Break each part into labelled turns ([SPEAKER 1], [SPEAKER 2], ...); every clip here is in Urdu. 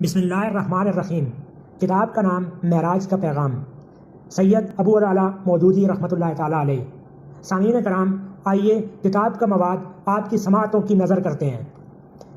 [SPEAKER 1] بسم اللہ الرحمن الرحیم۔ کتاب کا نام معراج کا پیغام، سید ابو العلا مودودی رحمۃ اللہ تعالیٰ علیہ۔ سامعین کرام، آئیے کتاب کا مواد آپ کی سماعتوں کی نظر کرتے ہیں۔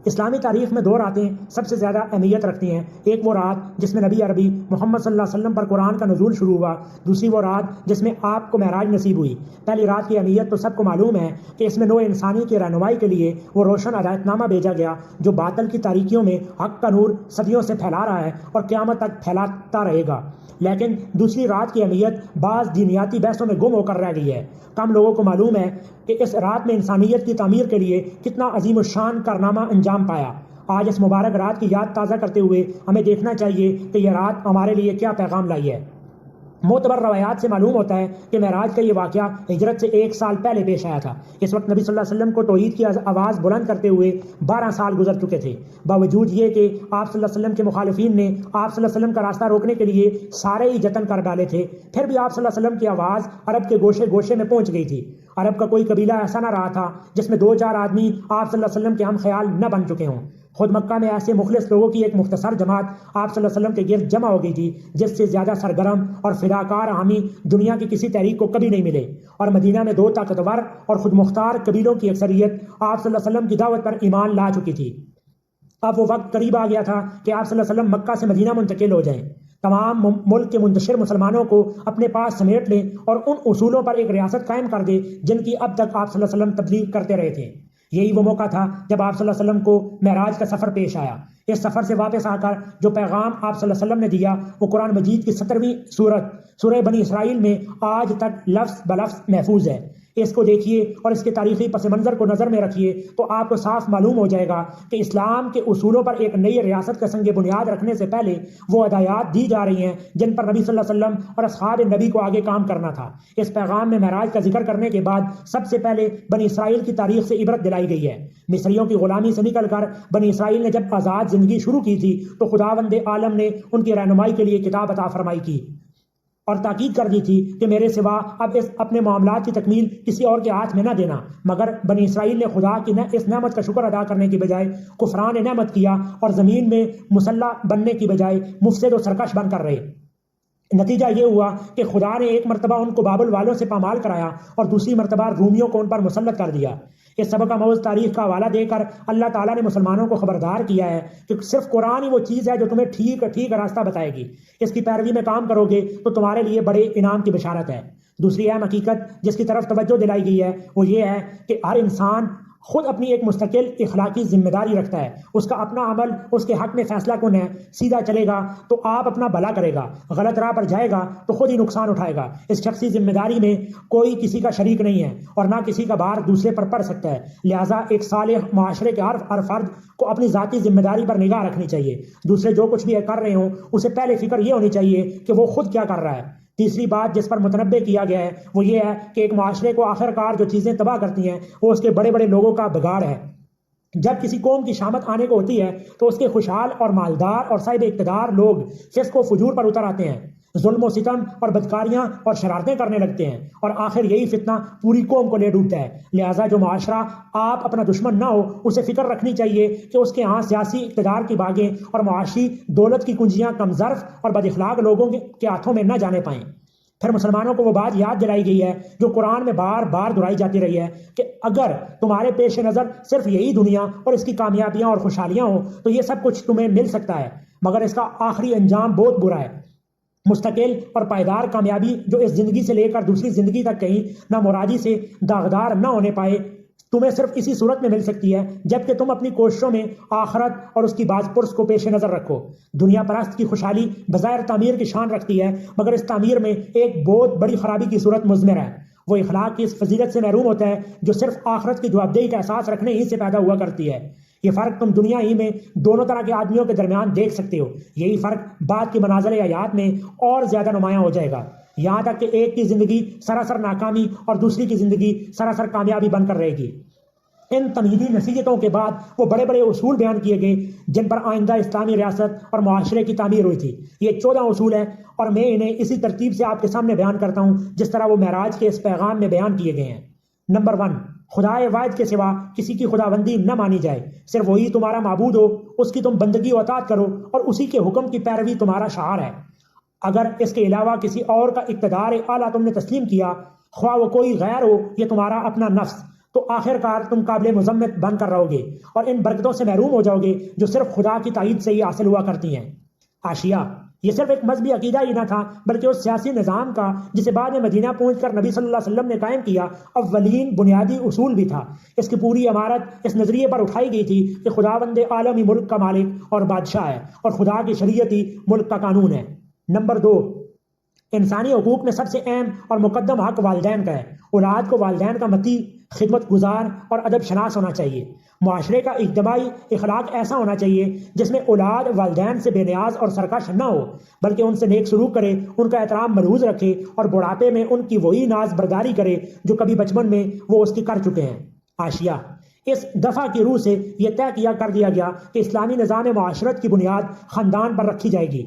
[SPEAKER 1] اسلامی تاریخ میں دو راتیں سب سے زیادہ اہمیت رکھتی ہیں۔ ایک وہ رات جس میں نبی عربی محمد صلی اللہ علیہ وسلم پر قرآن کا نزول شروع ہوا، دوسری وہ رات جس میں آپ کو معراج نصیب ہوئی۔ پہلی رات کی اہمیت تو سب کو معلوم ہے کہ اس میں نوع انسانی کی رہنمائی کے لیے وہ روشن ہدایت نامہ بھیجا گیا جو باطل کی تاریکیوں میں حق کا نور صدیوں سے پھیلا رہا ہے اور قیامت تک پھیلاتا رہے گا۔ لیکن دوسری رات کی اہمیت بعض دینیاتی بحثوں میں گم ہو کر رہ گئی ہے۔ کم لوگوں کو معلوم ہے کہ اس رات میں انسانیت کی تعمیر کے لیے کتنا عظیم الشان کارنامہ انجام پایا۔ آج اس مبارک رات کی یاد تازہ کرتے ہوئے ہمیں دیکھنا چاہیے کہ یہ رات ہمارے لیے کیا پیغام لائی ہے۔ معتبر روایات سے معلوم ہوتا ہے کہ معراج کا یہ واقعہ ہجرت سے 1 سال پہلے پیش آیا تھا۔ اس وقت نبی صلی اللہ علیہ وسلم کو توحید کی آواز بلند کرتے ہوئے 12 سال گزر چکے تھے۔ باوجود یہ کہ آپ صلی اللہ علیہ وسلم کے مخالفین نے آپ صلی اللہ علیہ وسلم کا راستہ روکنے کے لیے سارے ہی جتن کر ڈالے تھے، پھر بھی آپ صلی اللہ علیہ وسلم کی آواز عرب کے گوشے گوشے میں پہنچ گئی تھی۔ عرب کا کوئی قبیلہ ایسا نہ رہا تھا جس میں 2-4 آدمی آپ صلی اللہ علیہ وسلم کے ہم خیال نہ بن چکے ہوں۔ خود مکہ میں ایسے مخلص لوگوں کی ایک مختصر جماعت آپ صلی اللہ علیہ وسلم کے گرد جمع ہو گئی تھی جس سے زیادہ سرگرم اور فداکار حامی دنیا کی کسی تحریک کو کبھی نہیں ملے، اور مدینہ میں 2 طاقتور اور خود مختار قبیلوں کی اکثریت آپ صلی اللہ علیہ وسلم کی دعوت پر ایمان لا چکی تھی۔ اب وہ وقت قریب آ گیا تھا کہ آپ صلی اللہ علیہ وسلم مکہ سے مدینہ منتقل ہو جائیں، تمام ملک کے منتشر مسلمانوں کو اپنے پاس سمیٹ لیں اور ان اصولوں پر ایک ریاست قائم کر دے جن کی اب تک آپ صلی اللہ علیہ وسلم تبلیغ کرتے رہے تھے۔ یہی وہ موقع تھا جب آپ صلی اللہ علیہ وسلم کو معراج کا سفر پیش آیا۔ اس سفر سے واپس آ کر جو پیغام آپ صلی اللہ علیہ وسلم نے دیا وہ قرآن مجید کی 17ویں سورہ بنی اسرائیل میں آج تک لفظ بلفظ محفوظ ہے۔ اس کو دیکھیے اور اس کے تاریخی پس منظر کو نظر میں رکھیے تو آپ کو صاف معلوم ہو جائے گا کہ اسلام کے اصولوں پر ایک نئی ریاست کا سنگ بنیاد رکھنے سے پہلے وہ ہدایات دی جا رہی ہیں جن پر نبی صلی اللہ علیہ وسلم اور اصحاب نبی کو آگے کام کرنا تھا۔ اس پیغام میں معراج کا ذکر کرنے کے بعد سب سے پہلے بنی اسرائیل کی تاریخ سے عبرت دلائی گئی ہے۔ مصریوں کی غلامی سے نکل کر بنی اسرائیل نے جب آزاد زندگی شروع کی تھی تو خداوند عالم نے ان کی رہنمائی کے لیے کتاب عطا فرمائی کی اور تاکید کر دی تھی کہ میرے سوا اب اپنے معاملات کی تکمیل کسی اور کے ہاتھ میں نہ دینا، مگر بنی اسرائیل نے خدا کی اس نعمت کا شکر ادا کرنے کی بجائے کفران نعمت کیا اور زمین میں مسلح بننے کی بجائے مفسد و سرکش بن کر رہے۔ نتیجہ یہ ہوا کہ خدا نے ایک مرتبہ ان کو بابل والوں سے پامال کرایا اور دوسری مرتبہ رومیوں کو ان پر مسلط کر دیا۔ اس سبق کا موضوع تاریخ کا حوالہ دے کر اللہ تعالیٰ نے مسلمانوں کو خبردار کیا ہے کہ صرف قرآن ہی وہ چیز ہے جو تمہیں ٹھیک راستہ بتائے گی۔ اس کی پیروی میں کام کرو گے تو تمہارے لیے بڑے انعام کی بشارت ہے۔ دوسری اہم حقیقت جس کی طرف توجہ دلائی گئی ہے وہ یہ ہے کہ ہر انسان خود اپنی ایک مستقل اخلاقی ذمہ داری رکھتا ہے۔ اس کا اپنا عمل اس کے حق میں فیصلہ کن ہے۔ سیدھا چلے گا تو آپ اپنا بھلا کرے گا، غلط راہ پر جائے گا تو خود ہی نقصان اٹھائے گا۔ اس شخصی ذمہ داری میں کوئی کسی کا شریک نہیں ہے اور نہ کسی کا بار دوسرے پر پڑ سکتا ہے۔ لہٰذا ایک صالح معاشرے کے ہر فرد کو اپنی ذاتی ذمہ داری پر نگاہ رکھنی چاہیے۔ دوسرے جو کچھ بھی کر رہے ہوں اسے پہلے فکر یہ ہونی چاہیے کہ وہ خود کیا کر رہا ہے۔ تیسری بات جس پر متنبع کیا گیا ہے وہ یہ ہے کہ ایک معاشرے کو آخرکار جو چیزیں تباہ کرتی ہیں وہ اس کے بڑے بڑے لوگوں کا بگاڑ ہے۔ جب کسی قوم کی شامت آنے کو ہوتی ہے تو اس کے خوشحال اور مالدار اور صاحب اقتدار لوگ فسق و فجور پر اتر آتے ہیں، ظلم و ستم اور بدکاریاں اور شرارتیں کرنے لگتے ہیں، اور آخر یہی فتنہ پوری قوم کو لے ڈوبتا ہے۔ لہٰذا جو معاشرہ آپ اپنا دشمن نہ ہو اسے فکر رکھنی چاہیے کہ اس کے ہاں سیاسی اقتدار کی باغیں اور معاشی دولت کی کنجیاں کم ظرف اور بد اخلاق لوگوں کے ہاتھوں میں نہ جانے پائیں۔ پھر مسلمانوں کو وہ بات یاد دلائی گئی ہے جو قرآن میں بار بار دہرائی جاتی رہی ہے کہ اگر تمہارے پیش نظر صرف یہی دنیا اور اس کی کامیابیاں اور خوشحالیاں ہوں تو یہ سب کچھ تمہیں مل سکتا ہے، مگر اس کا آخری انجام بہت برا ہے۔ مستقل اور پائیدار کامیابی جو اس زندگی سے لے کر دوسری زندگی تک کہیں نہ مرادی سے داغدار نہ ہونے پائے تمہیں صرف اسی صورت میں مل سکتی ہے جبکہ تم اپنی کوششوں میں آخرت اور اس کی باز پرس کو پیش نظر رکھو۔ دنیا پرست کی خوشحالی بظاہر تعمیر کی شان رکھتی ہے، مگر اس تعمیر میں ایک بہت بڑی خرابی کی صورت مضمر ہے۔ وہ اخلاق کی اس فضیلت سے محروم ہوتا ہے جو صرف آخرت کی جوابدہی کا احساس رکھنے ہی سے پیدا ہوا کرتی ہے۔ یہ فرق تم دنیا ہی میں دونوں طرح کے آدمیوں کے درمیان دیکھ سکتے ہو۔ یہی فرق بعد کی منازل حیات میں اور زیادہ نمایاں ہو جائے گا، یہاں تک کہ ایک کی زندگی سراسر ناکامی اور دوسری کی زندگی سراسر کامیابی بن کر رہے گی۔ ان تمہیدی نصیحتوں کے بعد وہ بڑے بڑے اصول بیان کیے گئے جن پر آئندہ اسلامی ریاست اور معاشرے کی تعمیر ہوئی تھی۔ یہ 14 اصول ہیں اور میں انہیں اسی ترتیب سے آپ کے سامنے بیان کرتا ہوں جس طرح وہ معراج کے اس پیغام میں بیان کیے گئے ہیں۔ نمبر 1، خدا واحد کے سوا کسی کی خداوندی نہ مانی جائے، صرف وہی تمہارا معبود ہو، اس کی تم بندگی و اطاعت کرو اور اسی کے حکم کی پیروی تمہارا شعار ہے۔ اگر اس کے علاوہ کسی اور کا اقتدار اعلیٰ تم نے تسلیم کیا، خواہ وہ کوئی غیر ہو یا تمہارا اپنا نفس، تو آخر کار تم قابل مذمت بن کر رہو گے اور ان برکتوں سے محروم ہو جاؤ گے جو صرف خدا کی تائید سے ہی حاصل ہوا کرتی ہیں۔ حاشیہ: یہ صرف ایک مذہبی عقیدہ ہی نہ تھا بلکہ اس سیاسی نظام کا جسے بعد میں مدینہ پہنچ کر نبی صلی اللہ علیہ وسلم نے قائم کیا اولین بنیادی اصول بھی تھا۔ اس کی پوری عمارت اس نظریے پر اٹھائی گئی تھی کہ خداوند عالمی ملک کا مالک اور بادشاہ ہے اور خدا کی شریعت ہی ملک کا قانون ہے۔ نمبر 2، انسانی حقوق میں سب سے اہم اور مقدم حق والدین کا ہے۔ اولاد کو والدین کا مطیع، خدمت گزار اور ادب شناس ہونا چاہیے۔ معاشرے کا اجتماعی اخلاق ایسا ہونا چاہیے جس میں اولاد والدین سے بے نیاز اور سرکش نہ ہو بلکہ ان سے نیک سلوک کرے، ان کا احترام ملحوظ رکھے اور بڑھاپے میں ان کی وہی ناز برداری کرے جو کبھی بچپن میں وہ اس کی کر چکے ہیں۔ حاشیہ: اس دفعہ کی روح سے یہ طے کر دیا گیا کہ اسلامی نظام معاشرت کی بنیاد خاندان پر رکھی جائے گی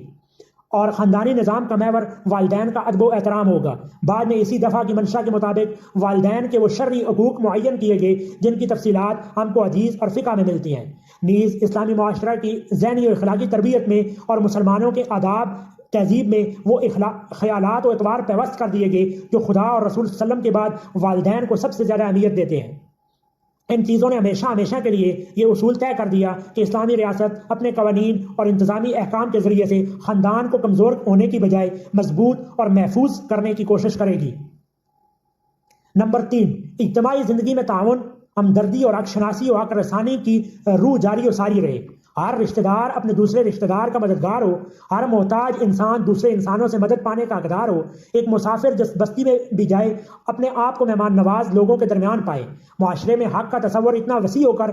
[SPEAKER 1] اور خاندانی نظام کا محور والدین کا ادب و احترام ہوگا۔ بعد میں اسی دفعہ کی منشا کے مطابق والدین کے وہ شرعی حقوق معین کیے گئے جن کی تفصیلات ہم کو حدیث اور فقہ میں ملتی ہیں۔ نیز اسلامی معاشرہ کی ذہنی و اخلاقی تربیت میں اور مسلمانوں کے آداب تہذیب میں وہ خیالات و اعتبار پیوست کر دیے گئے جو خدا اور رسول صلی اللہ علیہ وسلم کے بعد والدین کو سب سے زیادہ اہمیت دیتے ہیں۔ ان چیزوں نے ہمیشہ کے لیے یہ اصول طے کر دیا کہ اسلامی ریاست اپنے قوانین اور انتظامی احکام کے ذریعے سے خاندان کو کمزور ہونے کی بجائے مضبوط اور محفوظ کرنے کی کوشش کرے گی۔ نمبر 3، اجتماعی زندگی میں تعاون، ہمدردی اور حق شناسی و حق رسانی کی روح جاری و ساری رہے۔ ہر رشتہ دار اپنے دوسرے رشتہ دار کا مددگار ہو، ہر محتاج انسان دوسرے انسانوں سے مدد پانے کا حقدار ہو، ایک مسافر جس بستی میں بھی جائے اپنے آپ کو مہمان نواز لوگوں کے درمیان پائے۔ معاشرے میں حق کا تصور اتنا وسیع ہو کر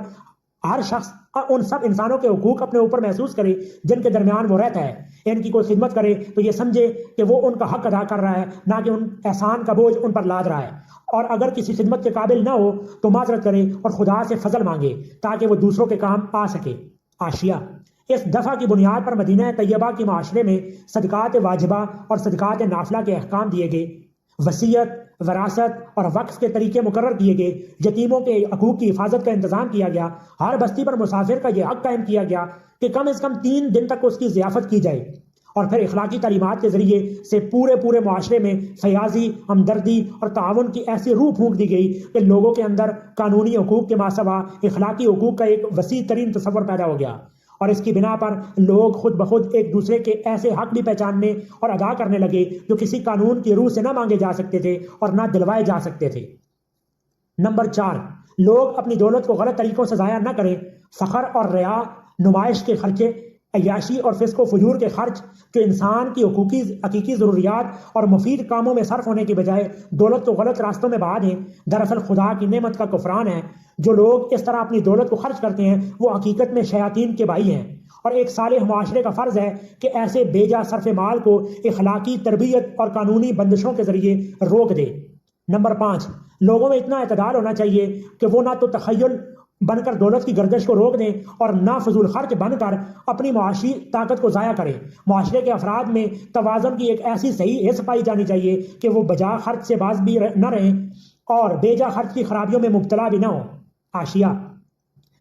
[SPEAKER 1] ہر شخص ان سب انسانوں کے حقوق اپنے اوپر محسوس کرے جن کے درمیان وہ رہتا ہے۔ ان کی کوئی خدمت کرے تو یہ سمجھے کہ وہ ان کا حق ادا کر رہا ہے، نہ کہ ان احسان کا بوجھ ان پر لاد رہا ہے، اور اگر کسی خدمت کے قابل نہ ہو تو معذرت کرے اور خدا سے فضل مانگے تاکہ وہ دوسروں کے کام آ سکے۔ حاشیہ: اس دفعہ کی بنیاد پر مدینہ طیبہ کے معاشرے میں صدقات واجبہ اور صدقات نافلہ کے احکام دیے گئے، وصیت، وراثت اور وقف کے طریقے مقرر کیے گئے، یتیموں کے حقوق کی حفاظت کا انتظام کیا گیا، ہر بستی پر مسافر کا یہ حق قائم کیا گیا کہ کم از کم 3 دن تک اس کی ضیافت کی جائے، اور پھر اخلاقی تعلیمات کے ذریعے سے پورے معاشرے میں فیاضی، ہمدردی اور تعاون کی ایسی روح پھونک دی گئی کہ لوگوں کے اندر قانونی حقوق کے ماسوا اخلاقی حقوق کا ایک وسیع ترین تصور پیدا ہو گیا، اور اس کی بنا پر لوگ خود بخود ایک دوسرے کے ایسے حق بھی پہچاننے اور ادا کرنے لگے جو کسی قانون کی روح سے نہ مانگے جا سکتے تھے اور نہ دلوائے جا سکتے تھے۔ نمبر 4، لوگ اپنی دولت کو غلط طریقوں سے ضائع نہ کریں۔ فخر اور ریا، نمائش کے خرچے، عیاشی اور فسق و فجور کے خرچ جو انسان کی حقیقی ضروریات اور مفید کاموں میں صرف ہونے کے بجائے دولت کو غلط راستوں میں بہا دیں، دراصل خدا کی نعمت کا کفران ہے۔ جو لوگ اس طرح اپنی دولت کو خرچ کرتے ہیں وہ حقیقت میں شیاطین کے بھائی ہیں، اور ایک صالح معاشرے کا فرض ہے کہ ایسے بے جا صرف مال کو اخلاقی تربیت اور قانونی بندشوں کے ذریعے روک دے۔ نمبر 5، لوگوں میں اتنا اعتدال ہونا چاہیے کہ وہ نہ تو تخیل بن کر دولت کی گردش کو روک دیں اور نہ فضول خرچ بن کر اپنی معاشی طاقت کو ضائع کریں۔ معاشرے کے افراد میں توازن کی ایک ایسی صحیح حص پائی جانی چاہیے کہ وہ بجا خرچ سے باز بھی نہ رہیں اور بے جا خرچ کی خرابیوں میں مبتلا بھی نہ ہوں۔ حاشیہ: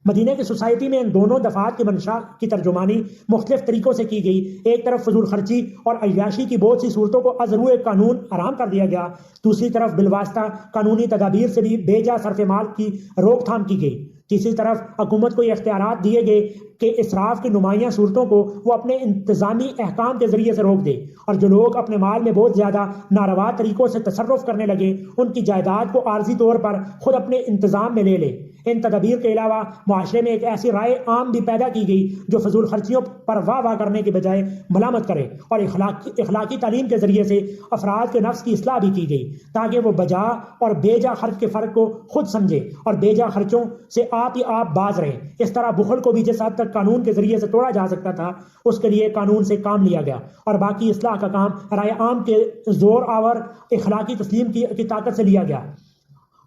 [SPEAKER 1] مدینہ کی سوسائٹی میں ان دونوں دفعات کی منشا کی ترجمانی مختلف طریقوں سے کی گئی۔ ایک طرف فضول خرچی اور عیاشی کی بہت سی صورتوں کو از روئے قانون حرام کر دیا گیا، دوسری طرف بالواسطہ قانونی تدابیر سے بھی بے جا صرف مال کی روک تھام کی گئی، تیسری طرف حکومت کو یہ اختیارات دیے گئے کہ اسراف کی نمایاں صورتوں کو وہ اپنے انتظامی احکام کے ذریعے سے روک دے، اور جو لوگ اپنے مال میں بہت زیادہ ناروا طریقوں سے تصرف کرنے لگے ان کی جائیداد کو عارضی طور پر خود اپنے انتظام میں لے لے۔ ان تدابیر کے علاوہ معاشرے میں ایک ایسی رائے عام بھی پیدا کی گئی جو فضول خرچیوں پر واہ کرنے کے بجائے ملامت کرے، اور اخلاقی تعلیم کے ذریعے سے افراد کے نفس کی اصلاح بھی کی گئی تاکہ وہ بجا اور بے جا خرچ کے فرق کو خود سمجھے اور بے جا خرچوں سے آپ ہی آپ باز رہیں۔ اس طرح بخل کو بھی جس حد تک قانون کے ذریعے سے توڑا جا سکتا تھا اس کے لیے قانون سے کام لیا گیا، اور باقی اصلاح کا کام رائے عام کے زور آور اخلاقی تسلیم کی طاقت سے لیا گیا۔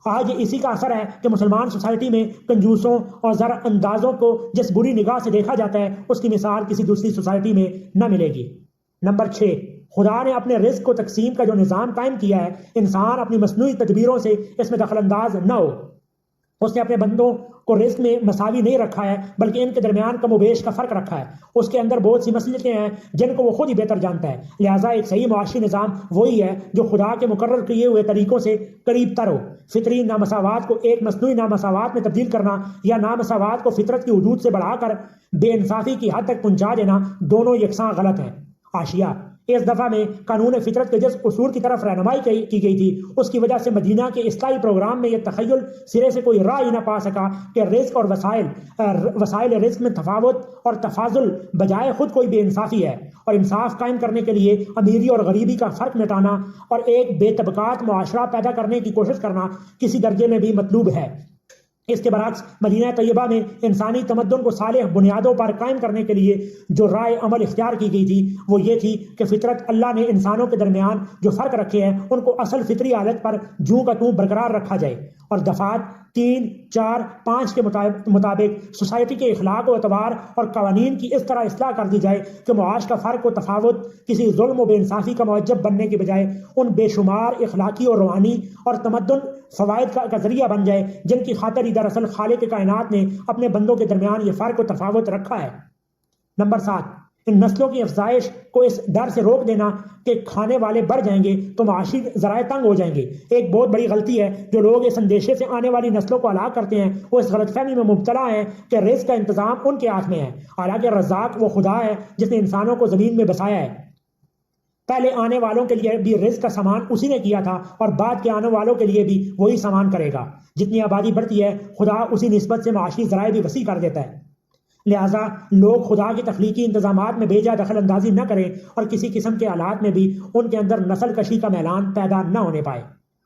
[SPEAKER 1] آج اسی کا اثر ہے کہ مسلمان سوسائٹی میں کنجوسوں اور زر اندازوں کو جس بری نگاہ سے دیکھا جاتا ہے اس کی مثال کسی دوسری سوسائٹی میں نہ ملے گی۔ نمبر 6، خدا نے اپنے رزق کو تقسیم کا جو نظام قائم کیا ہے، انسان اپنی مصنوعی تدبیروں سے اس میں دخل انداز نہ ہو۔ اس نے اپنے بندوں کو رزق میں مساوی نہیں رکھا ہے، بلکہ ان کے درمیان کم و بیش کا فرق رکھا ہے۔ اس کے اندر بہت سی مصلحتیں ہیں جن کو وہ خود ہی بہتر جانتا ہے۔ لہٰذا ایک صحیح معاشی نظام وہی ہے جو خدا کے مقرر کیے ہوئے طریقوں سے قریب تر ہو۔ فطری نامساوات کو ایک مصنوعی نامساوات میں تبدیل کرنا یا نامساوات کو فطرت کی حدود سے بڑھا کر بے انصافی کی حد تک پہنچا دینا، دونوں یکساں غلط ہیں۔ حاشیہ: اس دفعہ میں قانون فطرت کے جس اصول کی طرف رہنمائی کی گئی تھی، اس کی وجہ سے مدینہ کے اصلاحی پروگرام میں یہ تخیل سرے سے کوئی راہ ہی نہ پا سکا کہ رزق اور وسائل رزق میں تفاوت اور تفاضل بجائے خود کوئی بے انصافی ہے، اور انصاف قائم کرنے کے لیے امیری اور غریبی کا فرق مٹانا اور ایک بے طبقات معاشرہ پیدا کرنے کی کوشش کرنا کسی درجے میں بھی مطلوب ہے۔ اس کے برعکس مدینہ طیبہ میں انسانی تمدن کو صالح بنیادوں پر قائم کرنے کے لیے جو رائے عمل اختیار کی گئی تھی وہ یہ تھی کہ فطرت اللہ نے انسانوں کے درمیان جو فرق رکھے ہیں ان کو اصل فطری حالت پر جوں کا توں برقرار رکھا جائے، اور دفعات 3، 4، 5 کے مطابق سوسائٹی کے اخلاق و اعتبار اور قوانین کی اس طرح اصلاح کر دی جائے کہ معاش کا فرق و تفاوت کسی ظلم و بے انصافی کا موجب بننے کے بجائے ان بے شمار اخلاقی اور روحانی اور تمدن فوائد کا ذریعہ بن جائے جن کی خاطر ہی دراصل خالق کائنات نے اپنے بندوں کے درمیان یہ فرق و تفاوت رکھا ہے۔ نمبر 7، ان نسلوں کی افزائش کو اس ڈر سے روک دینا کہ کھانے والے بڑھ جائیں گے تو معاشی ذرائع تنگ ہو جائیں گے۔ ایک بہت بڑی غلطی ہے جو لوگ اس اندیشے سے آنے والی نسلوں کو ہلاک کرتے ہیں، وہ اس غلط فہمی میں مبتلا ہیں کہ رزق کا انتظام ان کے ہاتھ میں ہے، حالانکہ رزاق وہ خدا ہے جس نے انسانوں کو زمین میں بسایا ہے۔ پہلے آنے والوں کے لیے بھی رزق کا سامان اسی نے کیا تھا، اور بعد کے آنے والوں کے لیے بھی وہی سامان کرے گا۔ جتنی آبادی بڑھتی ہے خدا اسی نسبت سے معاشی ذرائع بھی وسیع کر دیتا ہے۔ لہٰذا لوگ خدا کی تخلیقی انتظامات میں بے جا دخل اندازی نہ کریں اور کسی قسم کے حالات میں بھی ان کے اندر نسل کشی کا میلان پیدا نہ ہونے پائے۔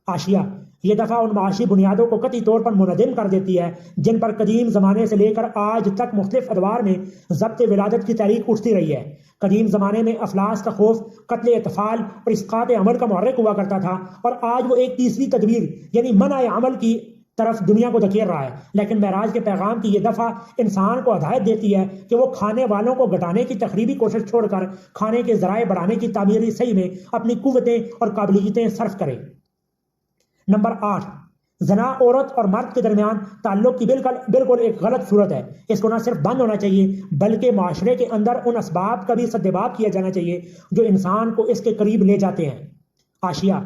[SPEAKER 1] حاشیہ: یہ دفعہ ان معاشی بنیادوں کو قطعی طور پر منہدم کر دیتی ہے جن پر قدیم زمانے سے لے کر آج تک مختلف ادوار میں ضبط ولادت کی تحریک اٹھتی رہی ہے۔ قدیم زمانے میں افلاس کا خوف قتل اطفال اور اسقاط عمل کا محرک ہوا کرتا تھا، اور آج وہ ایک تیسری تدبیر یعنی منع عمل کی طرف دنیا کو دھکیل رہا ہے۔ لیکن معراج کے پیغام کی یہ دفعہ انسان کو ہدایت دیتی ہے کہ وہ کھانے والوں کو گھٹانے کی تخریبی کوشش چھوڑ کر کھانے کے ذرائع بڑھانے کی تعمیری صحیح میں اپنی قوتیں اور قابلیتیں صرف کرے۔ نمبر 8، زنا عورت اور مرد کے درمیان تعلق کی بالکل ایک غلط صورت ہے۔ اس کو نہ صرف بند ہونا چاہیے بلکہ معاشرے کے اندر ان اسباب کا بھی سدباب کیا جانا چاہیے جو انسان کو اس کے قریب لے جاتے ہیں۔ حاشیہ: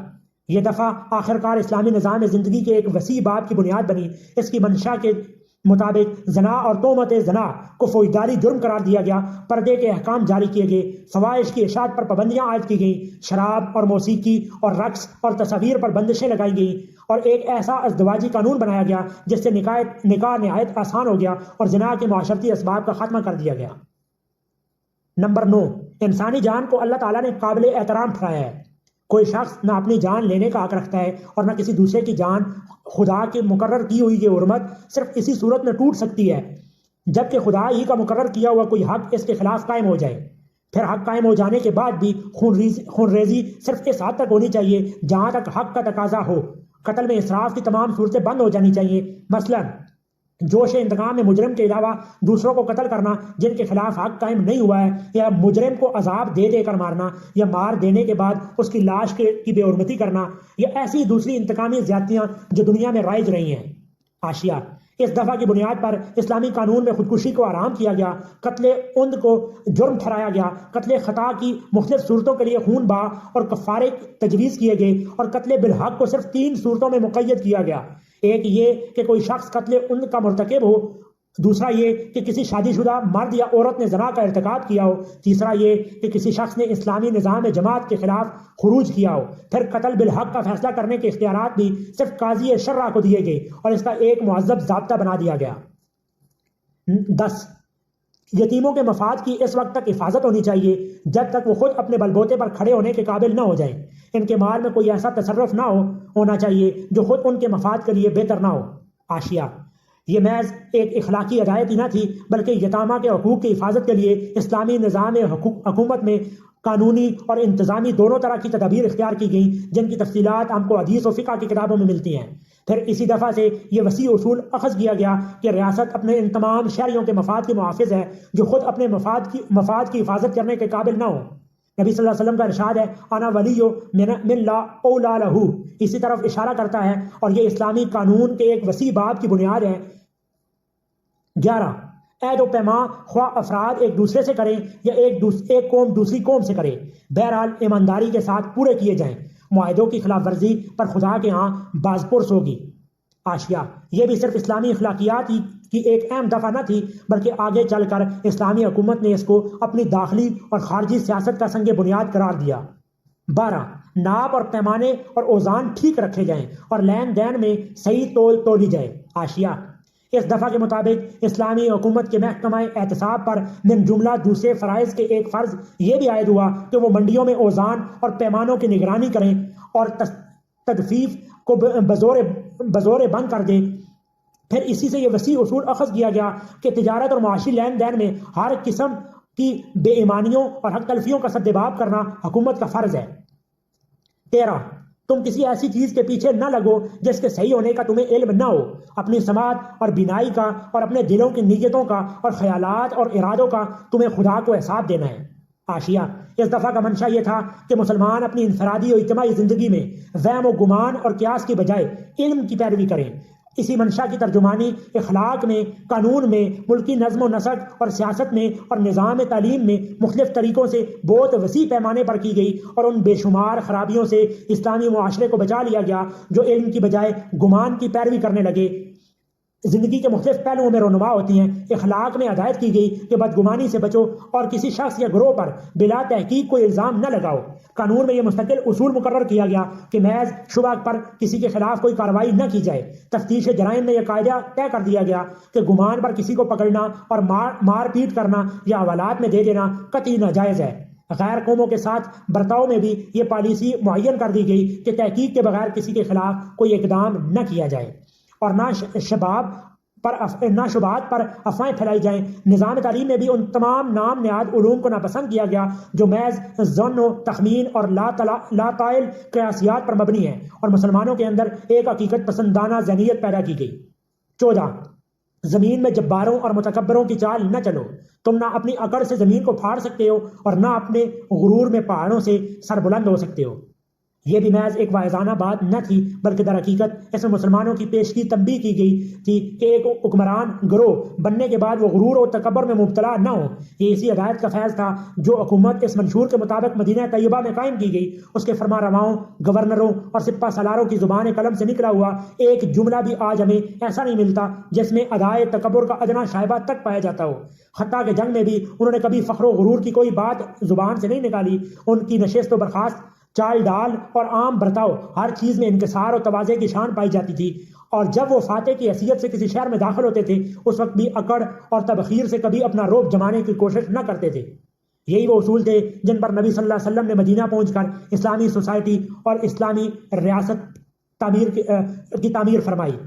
[SPEAKER 1] یہ دفعہ آخرکار اسلامی نظام زندگی کے ایک وسیع باب کی بنیاد بنی۔ اس کی منشا کے مطابق زنا اور تہمت زنا کو فوجداری جرم قرار دیا گیا، پردے کے احکام جاری کیے گئے، فواحش کی اشاعت پر پابندیاں عائد کی گئیں، شراب اور موسیقی اور رقص اور تصاویر پر بندشیں لگائی گئیں، اور ایک ایسا ازدواجی قانون بنایا گیا جس سے نکاح نہایت آسان ہو گیا اور زنا کے معاشرتی اسباب کا خاتمہ کر دیا گیا۔ نمبر 9، انسانی جان کو اللہ تعالیٰ نے قابل احترام ٹھہرایا ہے۔ کوئی شخص نہ اپنی جان لینے کا حق رکھتا ہے اور نہ کسی دوسرے کی جان۔ خدا کے مقرر کی ہوئی یہ حرمت صرف اسی صورت میں ٹوٹ سکتی ہے جبکہ خدا ہی کا مقرر کیا ہوا کوئی حق اس کے خلاف قائم ہو جائے۔ پھر حق قائم ہو جانے کے بعد بھی خون ریزی صرف اس حد تک ہونی چاہیے جہاں تک حق کا تقاضا ہو۔ قتل میں اسراف کی تمام صورتیں بند ہو جانی چاہیے۔ مثلا جوش انتقام میں مجرم کے علاوہ دوسروں کو قتل کرنا جن کے خلاف حق قائم نہیں ہوا ہے، یا مجرم کو عذاب دے کر مارنا، یا مار دینے کے بعد اس کی لاش کی بے حرمتی کرنا، یا ایسی دوسری انتقامی زیادتیاں جو دنیا میں رائج رہی ہیں۔ حاشیہ: اس دفعہ کی بنیاد پر اسلامی قانون میں خودکشی کو حرام کیا گیا، قتل عمد کو جرم ٹھہرایا گیا، قتل خطا کی مختلف صورتوں کے لیے خون بہا اور کفارے تجویز کیے گئے، اور قتل بالحق کو صرف 3 صورتوں میں مقید کیا گیا۔ ایک یہ کہ کوئی شخص قتل عمد کا مرتکب ہو، دوسرا یہ کہ کسی شادی شدہ مرد یا عورت نے زنا کا ارتکاب کیا ہو، تیسرا یہ کہ کسی شخص نے اسلامی نظام جماعت کے خلاف خروج کیا ہو۔ پھر قتل بالحق کا فیصلہ کرنے کے اختیارات بھی صرف قاضی شرع کو دیے گئے اور اس کا ایک مہذب ضابطہ بنا دیا گیا۔ 10، یتیموں کے مفاد کی اس وقت تک حفاظت ہونی چاہیے جب تک وہ خود اپنے بلبوتے پر کھڑے ہونے کے قابل نہ ہو جائیں۔ ان کے مال میں کوئی ایسا تصرف نہ ہونا چاہیے جو خود ان کے مفاد کے لیے بہتر نہ ہو۔ حاشیہ: یہ محض ایک اخلاقی ہدایت ہی نہ تھی بلکہ یتامہ کے حقوق کی حفاظت کے لیے اسلامی نظام حکومت میں قانونی اور انتظامی دونوں طرح کی تدابیر اختیار کی گئیں جن کی تفصیلات ہم کو حدیث و فقہ کی کتابوں میں ملتی ہیں۔ پھر اسی دفعہ سے یہ وسیع اصول اخذ کیا گیا کہ ریاست اپنے ان تمام شہریوں کے مفاد کے محافظ ہے جو خود اپنے مفاد کی حفاظت کرنے کے قابل نہ ہوں۔ نبی صلی اللہ علیہ وسلم کا ارشاد ہے انا ولی من لا اولا لہو، اسی طرف اشارہ کرتا ہے، اور یہ اسلامی قانون کے ایک وسیع باب کی بنیاد ہے۔ 11 عہد و پیمان خواہ افراد ایک دوسرے سے کریں یا ایک قوم دوسری قوم سے کرے، بہرحال ایمانداری کے ساتھ پورے کیے جائیں، معاہدوں کی خلاف ورزی پر خدا کے ہاں باز پرس ہوگی۔ آشیا، یہ بھی صرف اسلامی اخلاقیات کی ایک اہم دفعہ نہ تھی، بلکہ آگے چل کر اسلامی حکومت نے اس کو اپنی داخلی اور خارجی سیاست کا سنگ بنیاد قرار دیا۔ 12 ناپ اور پیمانے اور اوزان ٹھیک رکھے جائیں اور لین دین میں صحیح تول تولی جائے۔ آشیا، اس دفعہ کے مطابق اسلامی حکومت کے محکمہ احتساب پر من جملہ دوسرے فرائض کے ایک فرض یہ بھی عائد ہوا کہ وہ منڈیوں میں اوزان اور پیمانوں کی نگرانی کریں اور تدفیف کو بزور بند کر دیں۔ پھر اسی سے یہ وسیع اصول اخذ کیا گیا کہ تجارت اور معاشی لین دین میں ہر قسم کی بے ایمانیوں اور حق تلفیوں کا سدباب کرنا حکومت کا فرض ہے۔ 13 تم کسی ایسی چیز کے پیچھے نہ لگو جس کے صحیح ہونے کا تمہیں علم نہ ہو، اپنی سماعت اور بینائی کا اور اپنے دلوں کی نیتوں کا اور خیالات اور ارادوں کا تمہیں خدا کو احساس دینا ہے۔ آشیا، اس دفعہ کا منشا یہ تھا کہ مسلمان اپنی انفرادی اور اجتماعی زندگی میں وہم و گمان اور قیاس کی بجائے علم کی پیروی کریں۔ اسی منشا کی ترجمانی اخلاق میں، قانون میں، ملکی نظم و نسق اور سیاست میں اور نظام تعلیم میں مختلف طریقوں سے بہت وسیع پیمانے پر کی گئی، اور ان بے شمار خرابیوں سے اسلامی معاشرے کو بچا لیا گیا جو علم کی بجائے گمان کی پیروی کرنے لگے۔ زندگی کے مختلف پہلوؤں میں رونما ہوتی ہیں۔ اخلاق میں ہدایت کی گئی کہ بدگمانی سے بچو اور کسی شخص یا گروہ پر بلا تحقیق کوئی الزام نہ لگاؤ۔ قانون میں یہ مستقل اصول مقرر کیا گیا کہ محض شبہ پر کسی کے خلاف کوئی کارروائی نہ کی جائے۔ تفتیش جرائم میں یہ قاعدہ طے کر دیا گیا کہ گمان پر کسی کو پکڑنا اور مار پیٹ کرنا یا حوالات میں دے دینا قطعی ناجائز ہے۔ غیر قوموں کے ساتھ برتاؤ میں بھی یہ پالیسی معین کر دی گئی کہ تحقیق کے بغیر کسی کے خلاف کوئی اقدام نہ کیا جائے اور نہ شبہات پر افواہیں پھیلائی جائیں۔ نظام تعلیم میں بھی ان تمام نام نہاد علوم کو ناپسند کیا گیا جو محض ظن و تخمین اور لا طائل قیاسیات پر مبنی ہیں، اور مسلمانوں کے اندر ایک حقیقت پسندانہ ذہنیت پیدا کی گئی۔ 14 زمین میں جباروں اور متکبروں کی چال نہ چلو، تم نہ اپنی اکڑ سے زمین کو پھاڑ سکتے ہو اور نہ اپنے غرور میں پہاڑوں سے سربلند ہو سکتے ہو۔ یہ بھی محض ایک واعظانہ بات نہ تھی، بلکہ در حقیقت اس میں مسلمانوں کی پیشگی تنبیہ کی گئی تھی کہ ایک حکمران گروہ بننے کے بعد وہ غرور اور تکبر میں مبتلا نہ ہو۔ یہ اسی ہدایت کا فیض تھا جو حکومت اس منشور کے مطابق مدینہ طیبہ میں قائم کی گئی۔ اس کے فرما رواؤں، گورنروں اور سپہ سالاروں کی زبان قلم سے نکلا ہوا ایک جملہ بھی آج ہمیں ایسا نہیں ملتا جس میں ادائے تکبر کا ادنا شائبہ تک پایا جاتا ہو۔ حتیٰ کہ جنگ میں بھی انہوں نے کبھی فخر و غرور کی کوئی بات زبان سے نہیں نکالی۔ ان کی نشست و برخاست، چال ڈال اور عام برتاؤ، ہر چیز میں انکسار اور تواضع کی شان پائی جاتی تھی، اور جب وہ فاتح کی حیثیت سے کسی شہر میں داخل ہوتے تھے اس وقت بھی اکڑ اور تبخیر سے کبھی اپنا رعب جمانے کی کوشش نہ کرتے تھے۔ یہی وہ اصول تھے جن پر نبی صلی اللہ علیہ وسلم نے مدینہ پہنچ کر اسلامی سوسائٹی اور اسلامی ریاست کی تعمیر فرمائی۔